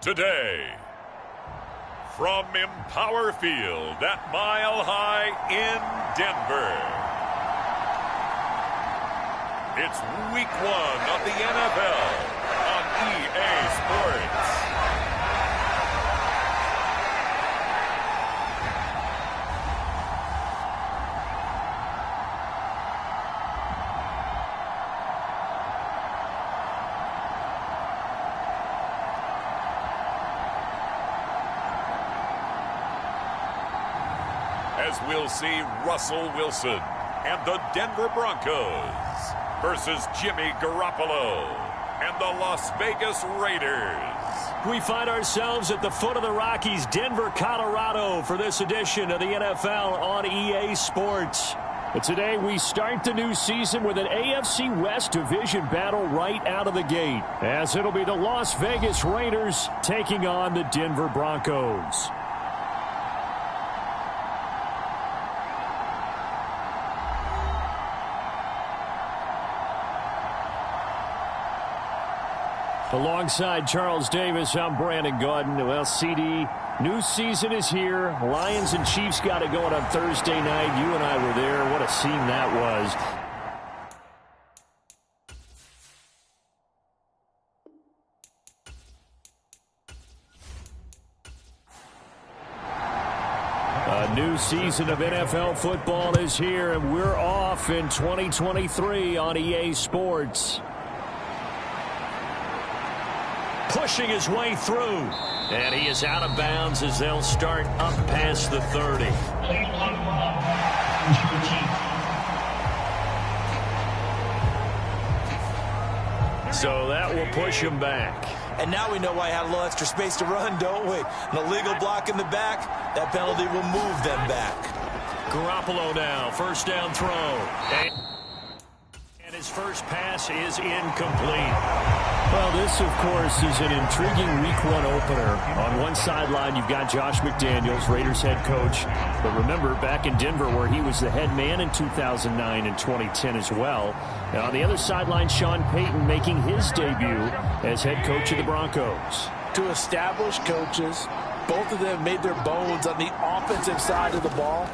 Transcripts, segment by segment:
Today, from Empower Field at Mile High in Denver, it's Week 1 of the NFL on EA Sports. As we'll see Russell Wilson and the Denver Broncos versus Jimmy Garoppolo and the Las Vegas Raiders. We find ourselves at the foot of the Rockies, Denver, Colorado, for this edition of the NFL on EA Sports. But today we start the new season with an AFC West division battle right out of the gate, as it'll be the Las Vegas Raiders taking on the Denver Broncos. Alongside Charles Davis, I'm Brandon Gaudin. Well, CD, new season is here. Lions and Chiefs got it going on Thursday night. You and I were there. What a scene that was. A new season of NFL football is here, and we're off in 2023 on EA Sports. Pushing his way through, and he is out of bounds as they'll start up past the 30. So that will push him back. And now we know why he had a little extra space to run, don't we? An illegal block in the back, that penalty will move them back. Garoppolo now, first down throw. And his first pass is incomplete. Well, this, of course, is an intriguing Week 1 opener. On one sideline, you've got Josh McDaniels, Raiders head coach. But remember, back in Denver, where he was the head man in 2009 and 2010 as well. Now, on the other sideline, Sean Payton making his debut as head coach of the Broncos. Two established coaches. Both of them made their bones on the offensive side of the ball.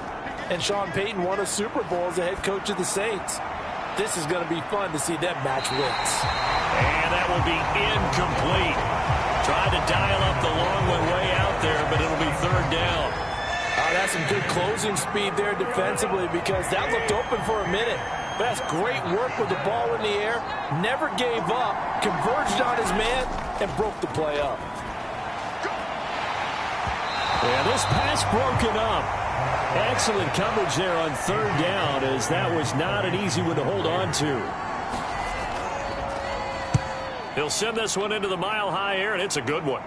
And Sean Payton won a Super Bowl as the head coach of the Saints. This is going to be fun to see them match wits. And that will be incomplete. Tried to dial up the long way out there, but it'll be third down. That's some good closing speed there defensively, because that looked open for a minute. But that's great work with the ball in the air. Never gave up, converged on his man, and broke the play up. Yeah, this pass broken up. Excellent coverage there on third down, as that was not an easy one to hold on to. He'll send this one into the mile-high air, and it's a good one.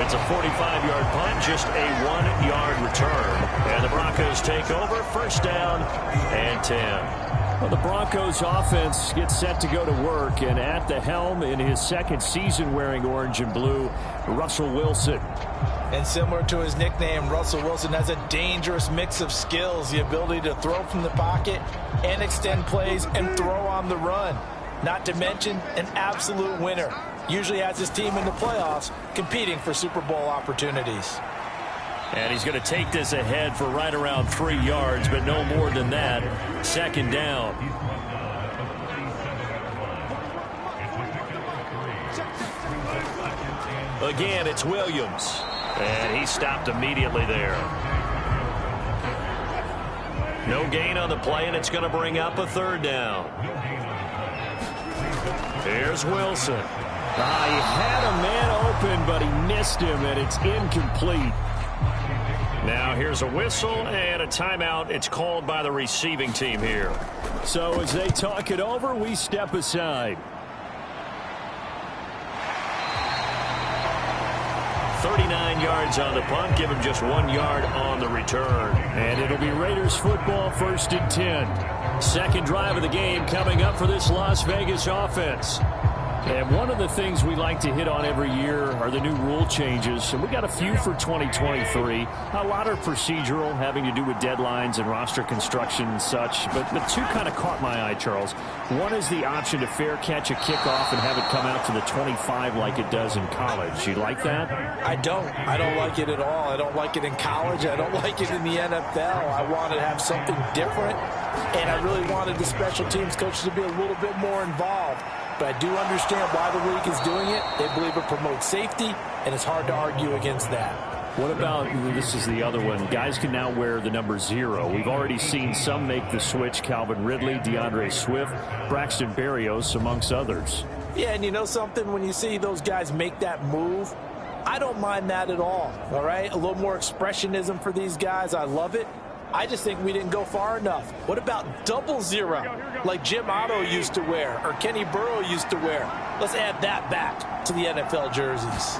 It's a 45-yard punt, just a 1-yard return. And the Broncos take over, first down and 10. Well, the Broncos offense gets set to go to work, and at the helm in his second season wearing orange and blue, Russell Wilson. And similar to his nickname, Russell Wilson has a dangerous mix of skills, the ability to throw from the pocket and extend plays and throw on the run. Not to mention an absolute winner. Usually has his team in the playoffs competing for Super Bowl opportunities. And he's going to take this ahead for right around 3 yards, but no more than that. Second down. Again, it's Williams. And he stopped immediately there. No gain on the play, and it's going to bring up a third down. Here's Wilson. He had a man open, but he missed him, and it's incomplete. Now here's a whistle and a timeout. It's called by the receiving team here. So as they talk it over, we step aside. 39 yards on the punt. Give him just 1 yard on the return. And it'll be Raiders football, first and 10. Second drive of the game coming up for this Las Vegas offense. And one of the things we like to hit on every year are the new rule changes. And we got a few for 2023. A lot are procedural, having to do with deadlines and roster construction and such. But the two kind of caught my eye, Charles. One is the option to fair catch a kickoff and have it come out to the 25 like it does in college. You like that? I don't like it at all. I don't like it in college. I don't like it in the NFL. I want to have something different. And I really wanted the special teams coaches to be a little bit more involved. But I do understand why the league is doing it. They believe it promotes safety, and it's hard to argue against that. What about, this is the other one, guys can now wear the number 0. We've already seen some make the switch, Calvin Ridley, DeAndre Swift, Braxton Berrios, amongst others. Yeah, and you know something? When you see those guys make that move, I don't mind that at all right? A little more expressionism for these guys. I love it. I just think we didn't go far enough. What about 00, like Jim Otto used to wear or Kenny Burrow used to wear? Let's add that back to the NFL jerseys.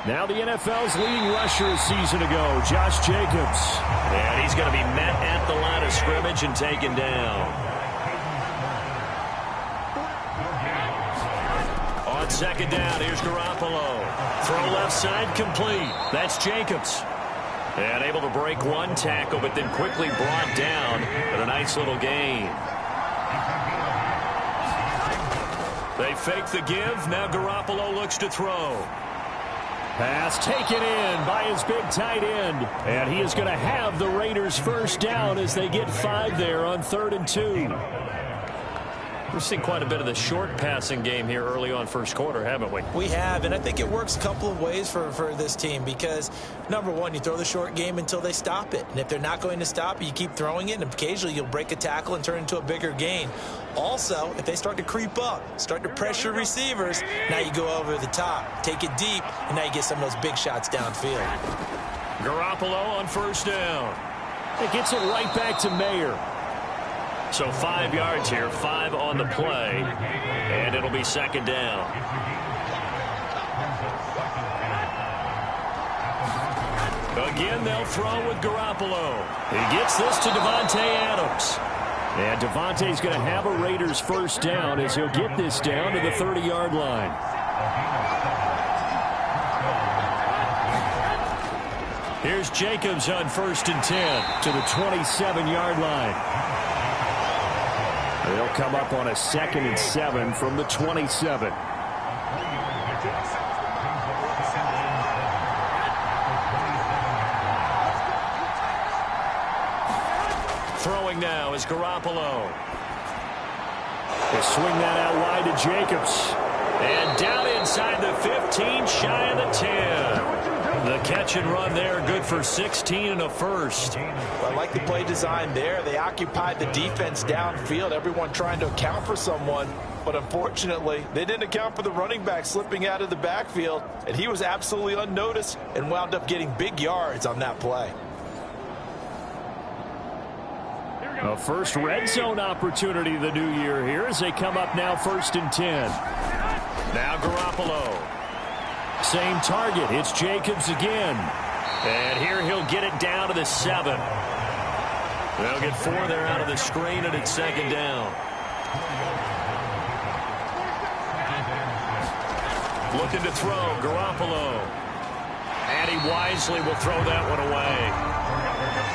Now the NFL's leading rusher a season ago, Josh Jacobs. And he's going to be met at the line of scrimmage and taken down. On second down, here's Garoppolo. Throw left side, complete. That's Jacobs. And able to break one tackle, but then quickly brought down. But a nice little gain. They fake the give. Now Garoppolo looks to throw. Pass taken in by his big tight end. And he is going to have the Raiders first down as they get 5 there on 3rd and 2. We've seen quite a bit of the short passing game here early on first quarter, haven't we? We have, and I think it works a couple of ways for this team because, number one, you throw the short game until they stop it. And if they're not going to stop it, you keep throwing it, and occasionally you'll break a tackle and turn into a bigger gain. Also, if they start to creep up, start to pressure receivers, now you go over the top, take it deep, and now you get some of those big shots downfield. Garoppolo on first down. It gets it right back to Mayer. So 5 yards here, 5 on the play, and it'll be second down. Again, they'll throw with Garoppolo. He gets this to Devontae Adams. And Devontae's going to have a Raiders first down as he'll get this down to the 30-yard line. Here's Jacobs on 1st and 10 to the 27-yard line. They'll come up on a 2nd and 7 from the 27. Throwing now is Garoppolo. They swing that out wide to Jacobs. And down inside the 15, shy of the 10. The catch and run there, good for 16 and a first. Well, I like the play design there. They occupied the defense downfield, everyone trying to account for someone. But unfortunately, they didn't account for the running back slipping out of the backfield. And he was absolutely unnoticed and wound up getting big yards on that play. A first red zone opportunity the new year here as they come up now 1st and 10. Now Garoppolo. Same target. It's Jacobs again. And here he'll get it down to the 7. They'll get 4 there out of the screen, and it's second down. Looking to throw, Garoppolo. And he wisely will throw that one away.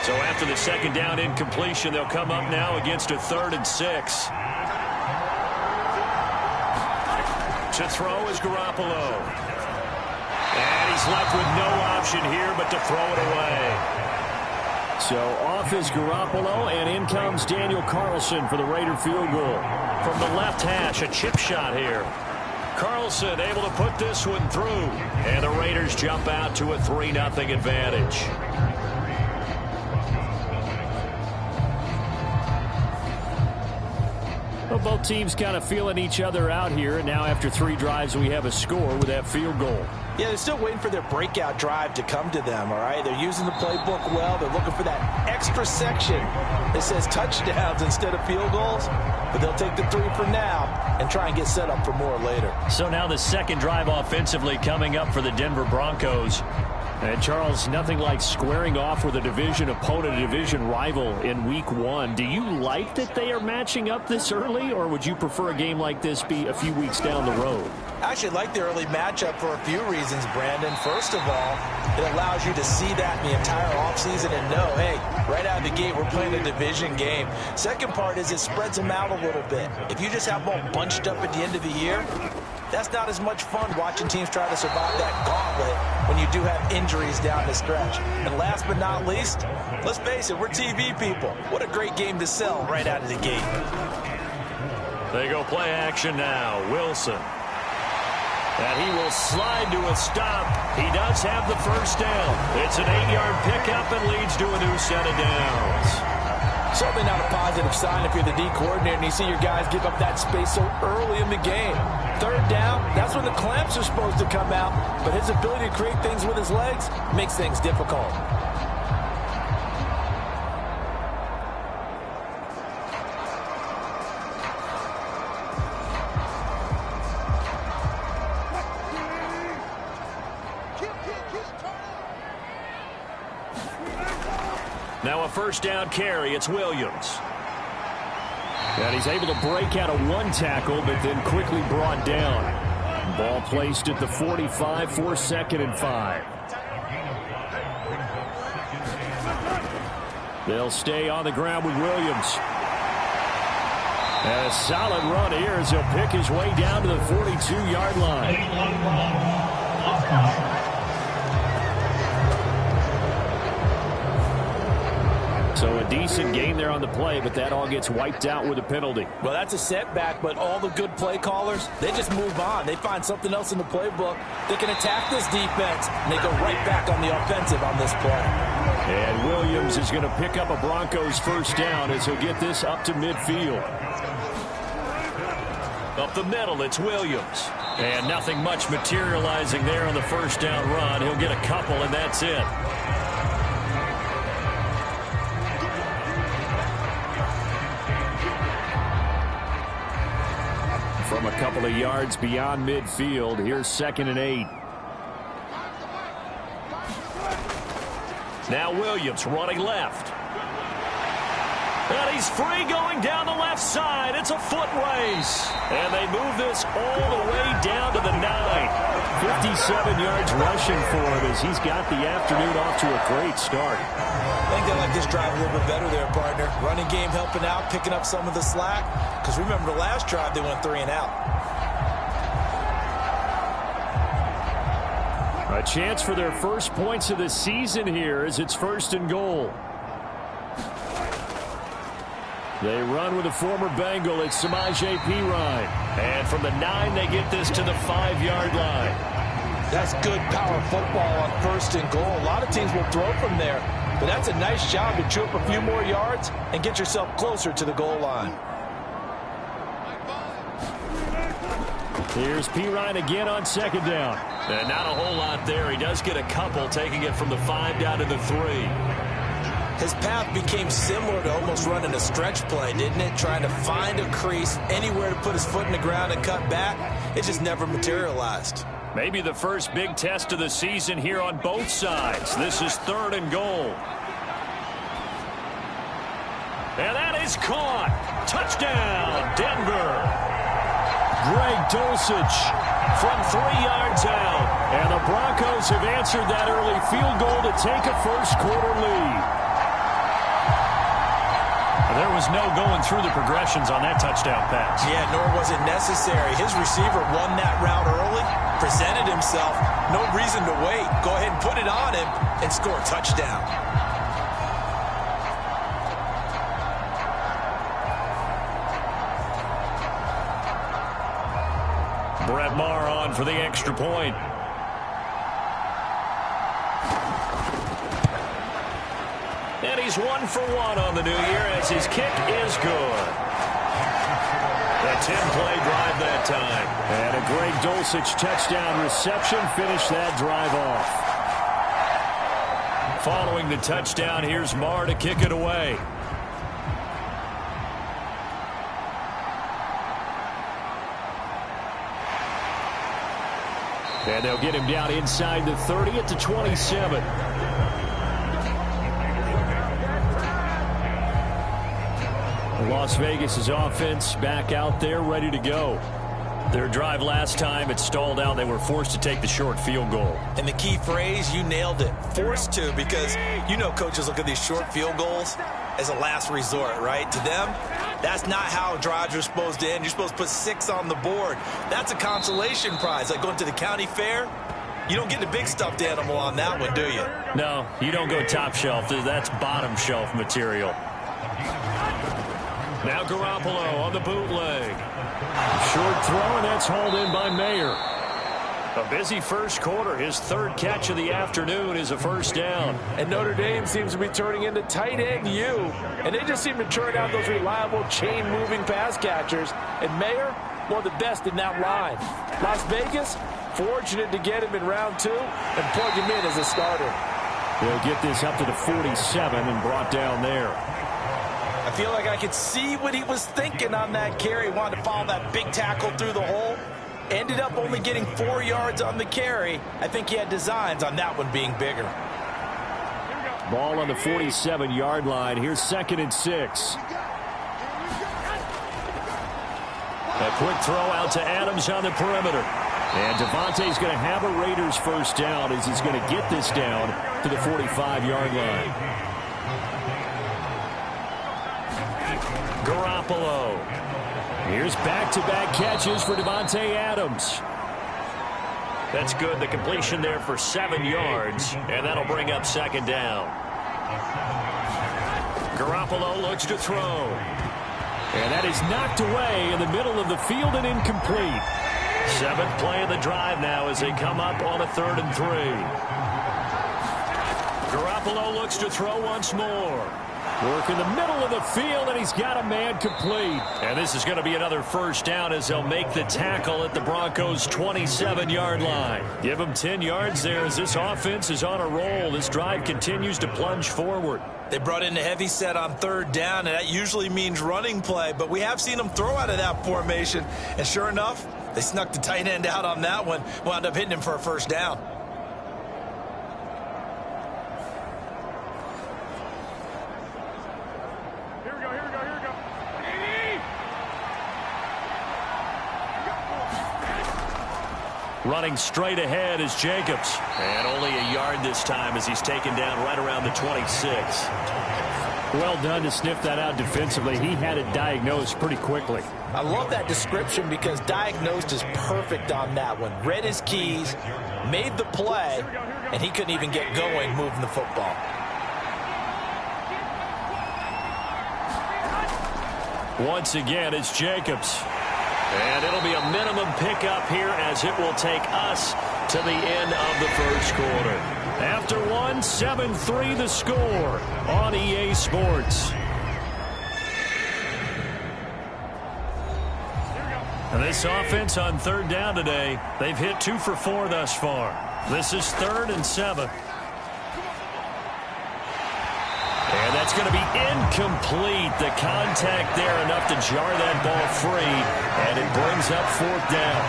So after the second down incompletion, they'll come up now against a 3rd and 6. To throw is Garoppolo. And he's left with no option here but to throw it away. So off is Garoppolo, and in comes Daniel Carlson for the Raider field goal. From the left hash, a chip shot here. Carlson able to put this one through. And the Raiders jump out to a 3-0 advantage. Well, both teams kind of feeling each other out here, and now after 3 drives we have a score with that field goal. Yeah, they're still waiting for their breakout drive to come to them, all right? They're using the playbook well. They're looking for that extra section that says touchdowns instead of field goals. But they'll take the 3 for now and try and get set up for more later. So now the second drive offensively coming up for the Denver Broncos. And, Charles, nothing like squaring off with a division opponent, a division rival in Week 1. Do you like that they are matching up this early, or would you prefer a game like this be a few weeks down the road? I actually like the early matchup for a few reasons, Brandon. First of all, it allows you to see that in the entire offseason and know, hey, right out of the gate, we're playing a division game. Second part is it spreads them out a little bit. If you just have them all bunched up at the end of the year, that's not as much fun watching teams try to survive that gauntlet when you do have injuries down the stretch. And last but not least, let's face it, we're TV people. What a great game to sell right out of the gate. They go play action now. Wilson. And he will slide to a stop. He does have the first down. It's an 8-yard pickup and leads to a new set of downs. Certainly not a positive sign if you're the D coordinator and you see your guys give up that space so early in the game. Third down, that's when the clamps are supposed to come out, but his ability to create things with his legs makes things difficult. Now a first down carry. It's Williams. And he's able to break out of one tackle, but then quickly brought down. Ball placed at the 45 for 2nd and 5. They'll stay on the ground with Williams. And a solid run here as he'll pick his way down to the 42-yard line. So a decent gain there on the play, but that all gets wiped out with a penalty. Well, that's a setback, but all the good play callers, they just move on. They find something else in the playbook. They can attack this defense, and they go right back on the offensive on this play. And Williams is going to pick up a Broncos first down as he'll get this up to midfield. Up the middle, it's Williams. And nothing much materializing there on the first down run. He'll get a couple, and that's it. From a couple of yards beyond midfield, here's 2nd and 8. Now Williams running left. And he's free going down the left side. It's a foot race. And they move this all the way down to the 9. 57 yards rushing for him as he's got the afternoon off to a great start. I think they like this drive a little bit better there, partner. Running game helping out, picking up some of the slack. Because remember, the last drive, they went 3 and out. A chance for their first points of the season here as it's 1st and goal. They run with a former Bengal. It's Samaje Perine. And from the 9, they get this to the 5-yard line. That's good power football on 1st and goal. A lot of teams will throw from there, but that's a nice job to chew up a few more yards and get yourself closer to the goal line. Here's Perine again on 2nd down. And not a whole lot there. He does get a couple, taking it from the 5 down to the 3. His path became similar to almost running a stretch play, didn't it? Trying to find a crease, anywhere to put his foot in the ground and cut back. It just never materialized. Maybe the first big test of the season here on both sides. This is 3rd and goal. And that is caught. Touchdown, Denver. Greg Dulcich from 3 yards out. And the Broncos have answered that early field goal to take a first-quarter lead. There was no going through the progressions on that touchdown pass. Yeah, nor was it necessary. His receiver won that route early, presented himself. No reason to wait. Go ahead and put it on him and score a touchdown. Brett Maher on for the extra point. And he's 1 for 1 on the new year as his kick is good. A 10-play drive that time. And a Greg Dulcich touchdown reception finished that drive off. Following the touchdown, here's Maher to kick it away. And they'll get him down inside the 30 at the 27. Las Vegas' offense back out there ready to go. Their drive last time, it stalled out. They were forced to take the short field goal. And the key phrase, you nailed it. Forced to, because you know coaches look at these short field goals as a last resort, right? To them, that's not how drives are supposed to end. You're supposed to put 6 on the board. That's a consolation prize. Like going to the county fair, you don't get the big stuffed animal on that one, do you? No, you don't go top shelf. That's bottom shelf material. Now Garoppolo on the bootleg. Short throw, and that's hauled in by Mayer. A busy first quarter. His 3rd catch of the afternoon is a first down. And Notre Dame seems to be turning into tight end U. And they just seem to turn out those reliable chain-moving pass catchers. And Mayer, one of the best in that line. Las Vegas, fortunate to get him in round 2 and plug him in as a starter. They'll get this up to the 47 and brought down there. I feel like I could see what he was thinking on that carry. Wanted to follow that big tackle through the hole. Ended up only getting 4 yards on the carry. I think he had designs on that one being bigger. Ball on the 47-yard line. Here's 2nd and 6. A quick throw out to Adams on the perimeter. And Devontae's going to have a Raiders first down as he's going to get this down to the 45-yard line. Garoppolo. Here's back-to-back catches for Davante Adams. That's good. The completion there for 7 yards, and that'll bring up 2nd down. Garoppolo looks to throw. And that is knocked away in the middle of the field and incomplete. 7th play of the drive now as they come up on a 3rd and 3. Garoppolo looks to throw once more. Work in the middle of the field, and he's got a man complete. And this is going to be another first down as they'll make the tackle at the Broncos' 27-yard line. Give them 10 yards there as this offense is on a roll. This drive continues to plunge forward. They brought in a heavy set on 3rd down, and that usually means running play. But we have seen them throw out of that formation. And sure enough, they snuck the tight end out on that one. Wound up hitting him for a first down. Running straight ahead is Jacobs. And only a yard this time as he's taken down right around the 26. Well done to sniff that out defensively. He had it diagnosed pretty quickly. I love that description because diagnosed is perfect on that one. Read his keys, made the play, and he couldn't even get going moving the football. Once again, it's Jacobs. And it'll be a minimum pickup here as it will take us to the end of the first quarter. After one, 7-3 the score on EA Sports. And this offense on 3rd down today, they've hit 2 for 4 thus far. This is 3rd and 7. And that's going to be incomplete. The contact there enough to jar that ball free, and it brings up 4th down.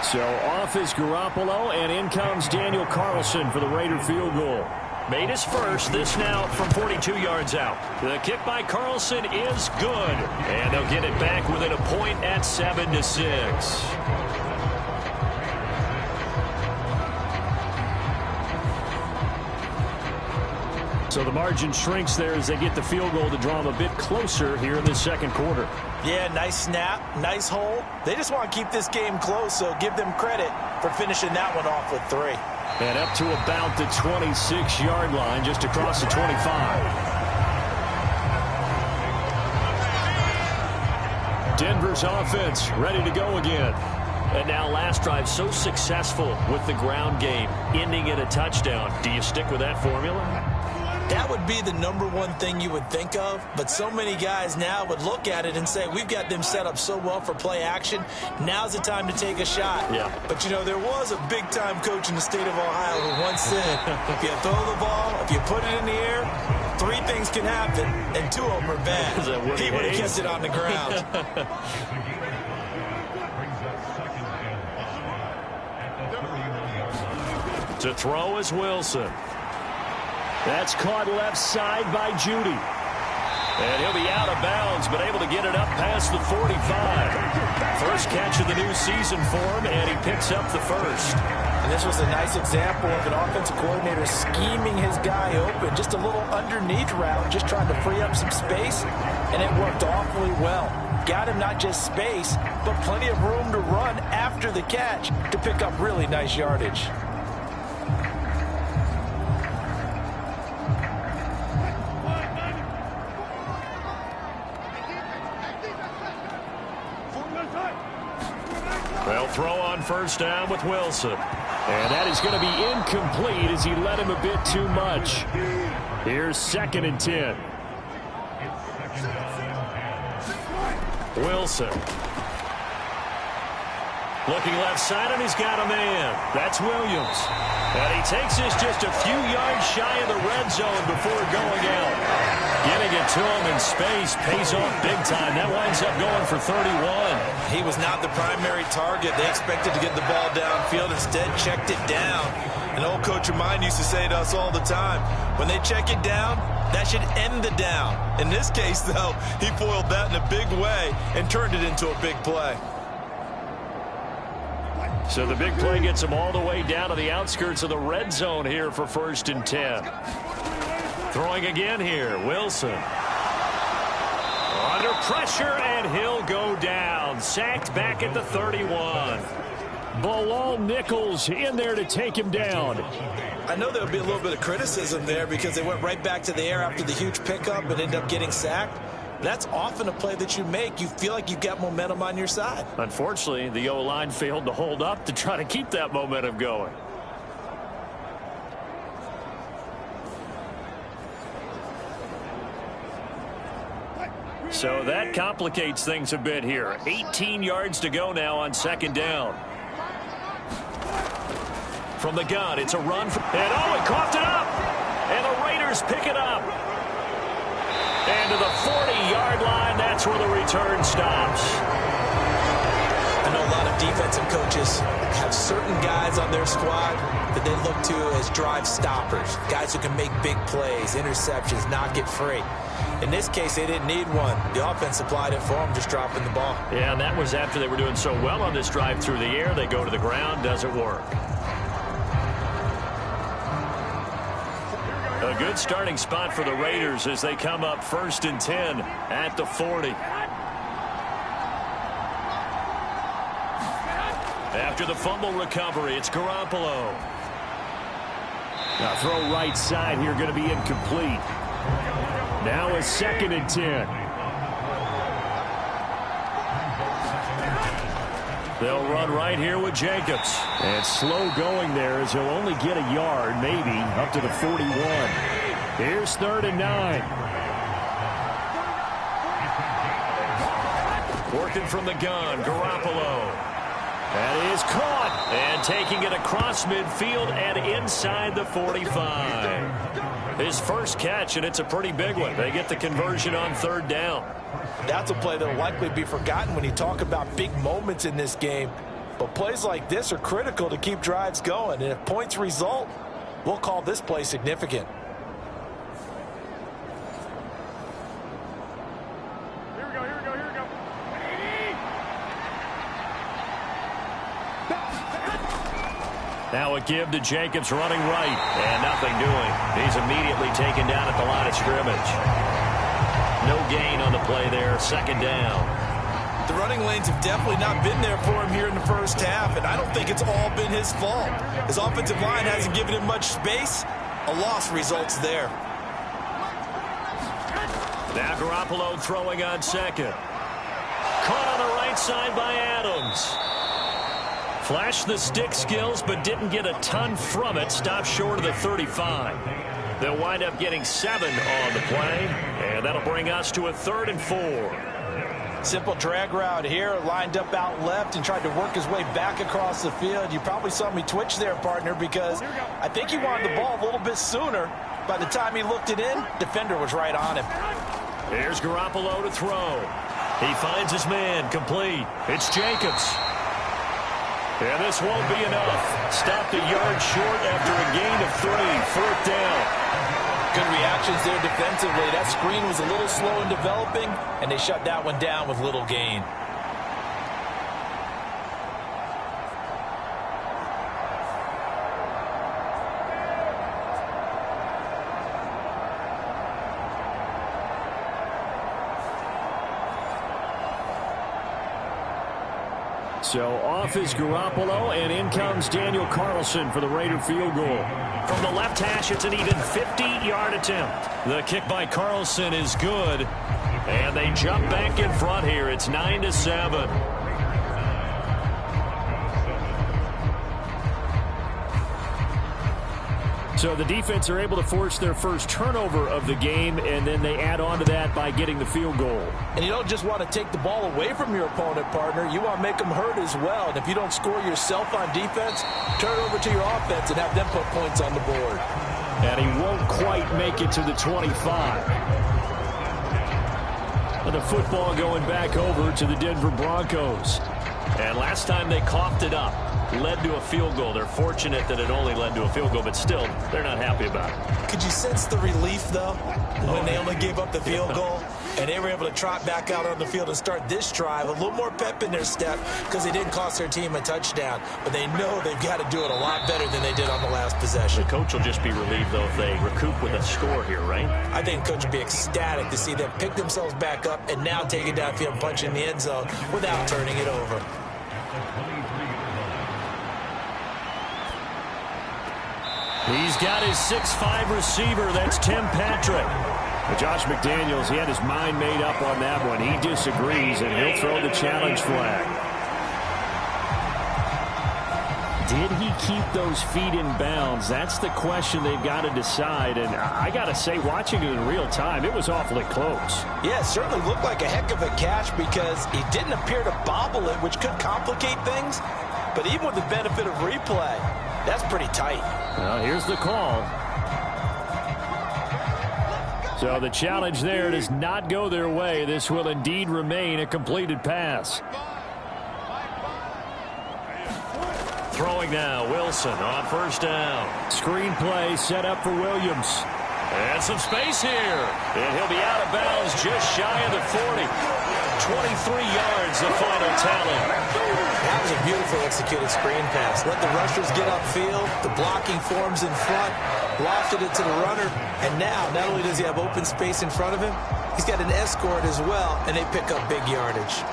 So off is Garoppolo, and in comes Daniel Carlson for the Raider field goal. Made his first, this now from 42 yards out. The kick by Carlson is good, and they'll get it back within a point at 7-6. So the margin shrinks there as they get the field goal to draw them a bit closer here in the 2nd quarter. Yeah, nice snap, nice hold. They just want to keep this game close, so give them credit for finishing that one off with 3. And up to about the 26-yard line, just across the 25. Denver's offense ready to go again. And now last drive so successful with the ground game, ending in a touchdown. Do you stick with that formula? That would be the #1 thing you would think of, but so many guys now would look at it and say, we've got them set up so well for play action, now's the time to take a shot. Yeah. But, you know, there was a big-time coach in the state of Ohio who once said, if you throw the ball, if you put it in the air, 3 things can happen, and 2 of them are bad. He would have kept it on the ground. To throw is Wilson. That's caught left side by Judy. And he'll be out of bounds, but able to get it up past the 45. First catch of the new season for him, and he picks up the first. And this was a nice example of an offensive coordinator scheming his guy open. Just a little underneath route, just trying to free up some space, and it worked awfully well. Got him not just space, but plenty of room to run after the catch to pick up really nice yardage. They'll throw on first down with Wilson. And that is going to be incomplete as he led him a bit too much. Here's 2nd and 10. Wilson. Looking left side, and he's got a man. That's Williams. And he takes this just a few yards shy of the red zone before going out. Getting it to him in space pays off big time. That winds up going for 31. He was not the primary target. They expected to get the ball downfield. Instead, checked it down. An old coach of mine used to say to us all the time, when they check it down, that should end the down. In this case, though, he foiled that in a big way and turned it into a big play. So the big play gets him all the way down to the outskirts of the red zone here for 1st and 10. Throwing again here, Wilson. Under pressure, and he'll go down. Sacked back at the 31. Bilal Nichols in there to take him down. I know there'll be a little bit of criticism there because they went right back to the air after the huge pickup and ended up getting sacked. That's often a play that you make. You feel like you've got momentum on your side. Unfortunately, the O-line failed to hold up to try to keep that momentum going. So that complicates things a bit here. 18 yards to go now on 2nd down. From the gun, it's a run. And he coughed it up. And the Raiders pick it up. And to the 40-yard line, that's where the return stops. I know a lot of defensive coaches have certain guys on their squad that they look to as drive stoppers, guys who can make big plays, interceptions, knock it free. In this case, they didn't need one. The offense supplied it for them, just dropping the ball. Yeah, and that was after they were doing so well on this drive through the air. They go to the ground, doesn't work. A good starting spot for the Raiders as they come up 1st and 10 at the 40. After the fumble recovery, it's Garoppolo. Now throw right side here, going to be incomplete. Now a 2nd and 10. They'll run right here with Jacobs. And slow going there as he'll only get a yard, maybe, up to the 41. Here's 3rd and 9. Working from the gun, Garoppolo. That is caught. And taking it across midfield and inside the 45. His first catch, and it's a pretty big one. They get the conversion on 3rd down. That's a play that will likely be forgotten when you talk about big moments in this game. But plays like this are critical to keep drives going. And if points result, we'll call this play significant. Here we go. Now a give to Jacobs running right. And nothing doing. He's immediately taken down at the line of scrimmage. No gain on the play there. 2nd down. The running lanes have definitely not been there for him here in the first half, and I don't think it's all been his fault. His offensive line hasn't given him much space. A loss results there. Now Garoppolo throwing on 2nd. Caught on the right side by Adams. Flashed the stick skills, but didn't get a ton from it. Stopped short of the 35. They'll wind up getting 7 on the play, and that'll bring us to a 3rd and 4. Simple drag route here, lined up out left and tried to work his way back across the field. You probably saw me twitch there, partner, because I think he wanted the ball a little bit sooner. By the time he looked it in, defender was right on him. Here's Garoppolo to throw. He finds his man, complete. It's Jacobs. And this won't be enough. Stopped a yard short after a gain of 3. 4th down. Good reactions there defensively. That screen was a little slow in developing, and they shut that one down with little gain. So off is Garoppolo, and in comes Daniel Carlson for the Raider field goal. From the left hash, it's an even 50-yard attempt. The kick by Carlson is good, and they jump back in front here. It's 9-7. So the defense are able to force their first turnover of the game, and then they add on to that by getting the field goal. And you don't just want to take the ball away from your opponent, partner. You want to make them hurt as well. And if you don't score yourself on defense, turn it over to your offense and have them put points on the board. And he won't quite make it to the 25. And the football going back over to the Denver Broncos. And last time they coughed it up, led to a field goal. They're fortunate that it only led to a field goal, but still, they're not happy about it. Could you sense the relief, though, when they only gave up the field goal? And they were able to trot back out on the field and start this drive. A little more pep in their step because they didn't cost their team a touchdown. But they know they've got to do it a lot better than they did on the last possession. The coach will just be relieved, though, if they recoup with a score here, right? I think the coach would be ecstatic to see them pick themselves back up and now take it downfield and punch in the end zone without turning it over. He's got his 6'5" receiver. That's Tim Patrick. But Josh McDaniels, he had his mind made up on that one. He disagrees, and he'll throw the challenge flag. Did he keep those feet in bounds? That's the question they've got to decide. And I got to say, watching it in real time, it was awfully close. Yeah, it certainly looked like a heck of a catch because he didn't appear to bobble it, which could complicate things. But even with the benefit of replay, that's pretty tight. Well, here's the call. So the challenge there does not go their way. This will indeed remain a completed pass. Throwing now, Wilson on 1st down. Screen play set up for Williams. And some space here. And he'll be out of bounds just shy of the 40. 23 yards, the final tally. That was a beautiful executed screen pass. Let the rushers get upfield. The blocking forms in front. Lofted it to the runner. And now, not only does he have open space in front of him, he's got an escort as well, and they pick up big yardage.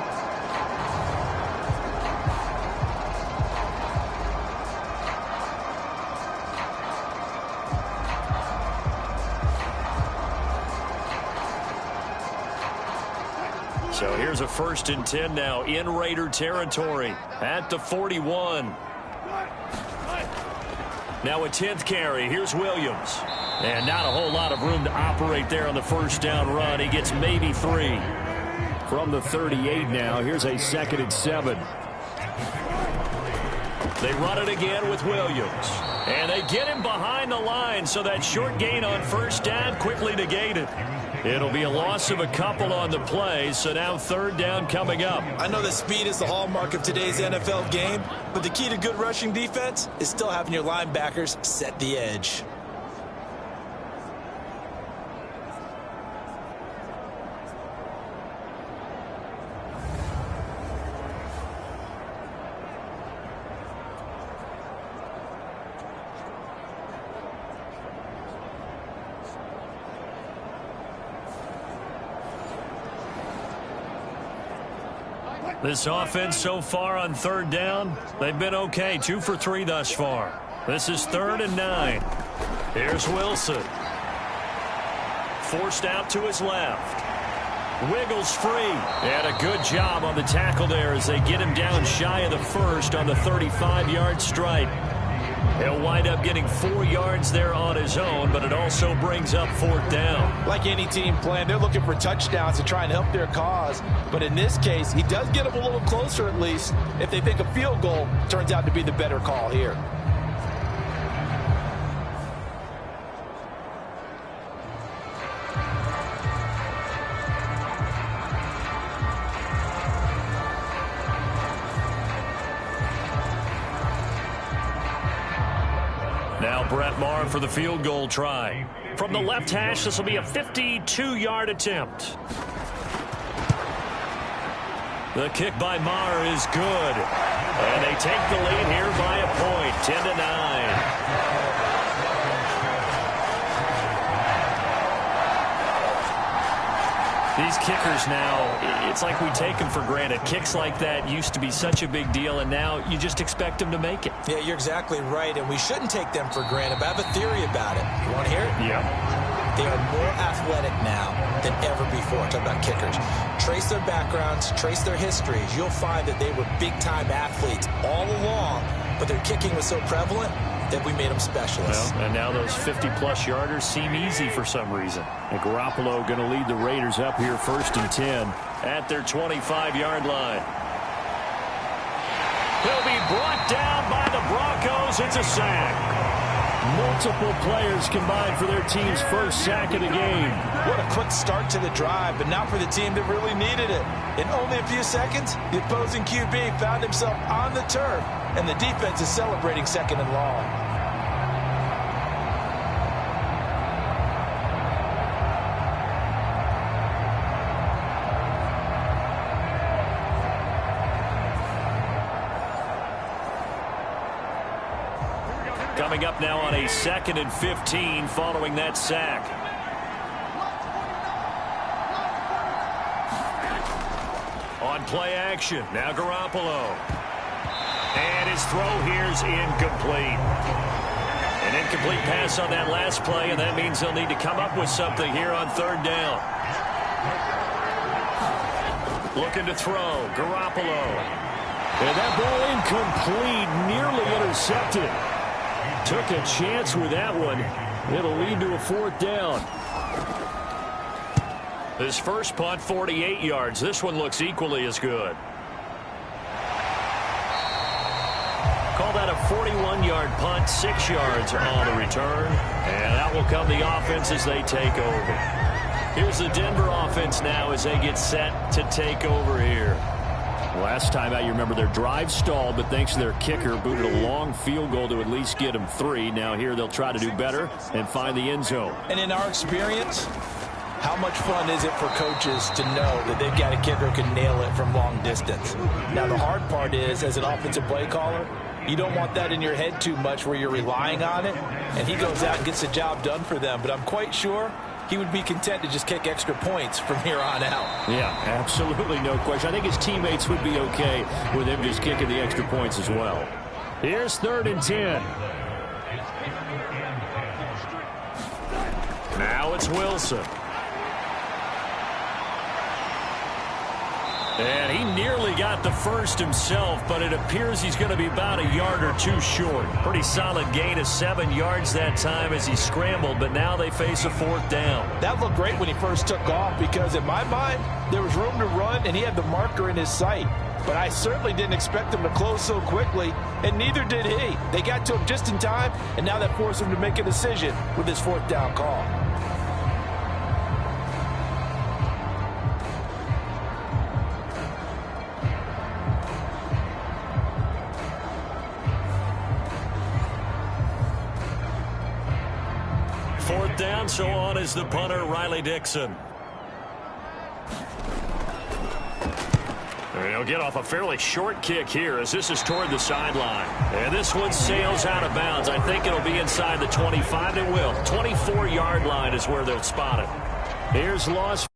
So here's a 1st and 10 now in Raider territory at the 41. Now a 10th carry. Here's Williams. And not a whole lot of room to operate there on the 1st down run. He gets maybe 3. From the 38 now, here's a 2nd and 7. They run it again with Williams. And they get him behind the line, so that short gain on 1st down quickly negated. It'll be a loss of a couple on the play, so now 3rd down coming up. I know that speed is the hallmark of today's NFL game, but the key to good rushing defense is still having your linebackers set the edge. This offense so far on 3rd down, they've been okay. 2 for 3 thus far. This is 3rd and 9. Here's Wilson. Forced out to his left. Wiggles free. And a good job on the tackle there as they get him down shy of the 1st on the 35-yard stripe. He'll wind up getting 4 yards there on his own, but it also brings up 4th down. Like any team plan, they're looking for touchdowns to try and help their cause. But in this case, he does get them a little closer at least. If they think a field goal turns out to be the better call here. Brett Maher for the field goal try. From the left hash, this will be a 52-yard attempt. The kick by Maher is good. And they take the lead here by a point, 10-9. These kickers now, it's like we take them for granted. Kicks like that used to be such a big deal, and now you just expect them to make it. Yeah, you're exactly right, and we shouldn't take them for granted, but I have a theory about it. You want to hear it? Yeah. They are more athletic now than ever before. Talk about kickers. Trace their backgrounds, trace their histories. You'll find that they were big-time athletes all along, but their kicking was so prevalent that we made them specialists. Well, and now those 50-plus yarders seem easy for some reason. And Garoppolo going to lead the Raiders up here 1st and 10 at their 25-yard line. He'll be brought down by the Broncos. It's a sack. Multiple players combined for their team's first sack of the game. What a quick start to the drive, but not for the team that really needed it. In only a few seconds, the opposing QB found himself on the turf, and the defense is celebrating 2nd and long. Coming up now on a 2nd and 15 following that sack. On play action, now Garoppolo. And his throw here is incomplete. An incomplete pass on that last play, and that means they'll need to come up with something here on 3rd down. Looking to throw, Garoppolo. And that ball incomplete, nearly intercepted. Took a chance with that one. It'll lead to a 4th down. His first punt, 48 yards. This one looks equally as good. Call that a 41-yard punt, 6 yards on the return. And out will come the offense as they take over. Here's the Denver offense now as they get set to take over here. Last time out, you remember their drive stalled, but thanks to their kicker, booted a long field goal to at least get them 3. Now here they'll try to do better and find the end zone. And in our experience, how much fun is it for coaches to know that they've got a kicker who can nail it from long distance? Now the hard part is, as an offensive play caller, you don't want that in your head too much where you're relying on it, and he goes out and gets the job done for them. But I'm quite sure he would be content to just kick extra points from here on out. Yeah, absolutely no question. I think his teammates would be okay with him just kicking the extra points as well. Here's 3rd and 10. Now it's Wilson. And he nearly got the first himself, but it appears he's going to be about a yard or 2 short. Pretty solid gain of 7 yards that time as he scrambled, but now they face a 4th down. That looked great when he first took off because, in my mind, there was room to run, and he had the marker in his sight. But I certainly didn't expect him to close so quickly, and neither did he. They got to him just in time, and now that forced him to make a decision with his 4th down call. Down, so on is the punter, Riley Dixon. He'll get off a fairly short kick here as this is toward the sideline. And this one sails out of bounds. I think it'll be inside the 25. It will. 24-yard line is where they'll spot it. Here's Las